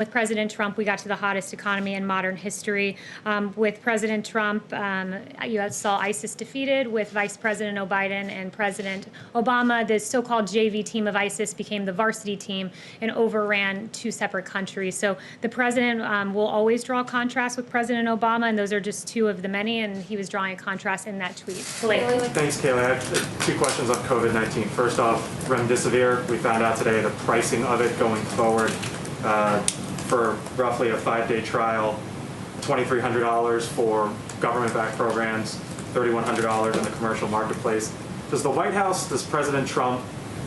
With President Trump, we got to the hottest economy in modern history. With President Trump, you saw ISIS defeated. With Vice President Biden and President Obama, the so-called JV team of ISIS became the varsity team and overran two separate countries. So the president will always draw contrast with President Obama, and those are just two of the many, and he was drawing a contrast in that tweet. Thanks, Kaylee. I have two questions on COVID-19. First off, remdesivir, we found out today the pricing of it going forward for roughly a 5-day trial, $2,300 for government-backed programs, $3,100 in the commercial marketplace. Does the White House, does President Trump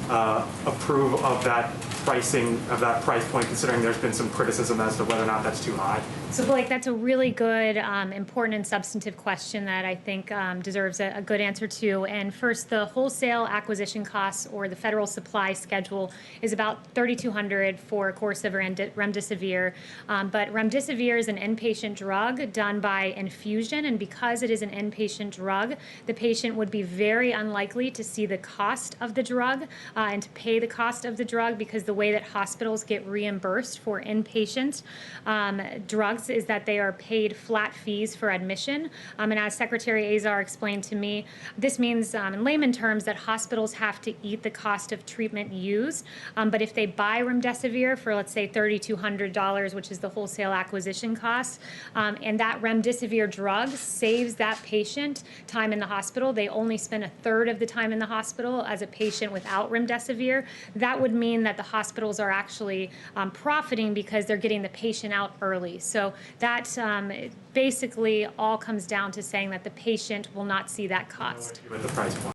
approve of that pricing, of that price point, considering there's been some criticism as to whether or not that's too high? So Blake, that's a really good, important and substantive question that I think deserves a good answer to. And first, the wholesale acquisition costs or the federal supply schedule is about $3,200 for a course of remdesivir. But remdesivir is an inpatient drug done by infusion, and because it is an inpatient drug, the patient would be very unlikely to see the cost of the drug and to pay the cost of the drug, because the way that hospitals get reimbursed for inpatient drugs is that they are paid flat fees for admission. And as Secretary Azar explained to me, this means in layman terms that hospitals have to eat the cost of treatment used. But if they buy remdesivir for, let's say, $3,200, which is the wholesale acquisition cost, and that remdesivir drug saves that patient time in the hospital, they only spend a third of the time in the hospital as a patient without remdesivir. That would mean that the hospitals are actually profiting because they're getting the patient out early. So that basically all comes down to saying that the patient will not see that cost. With the price point.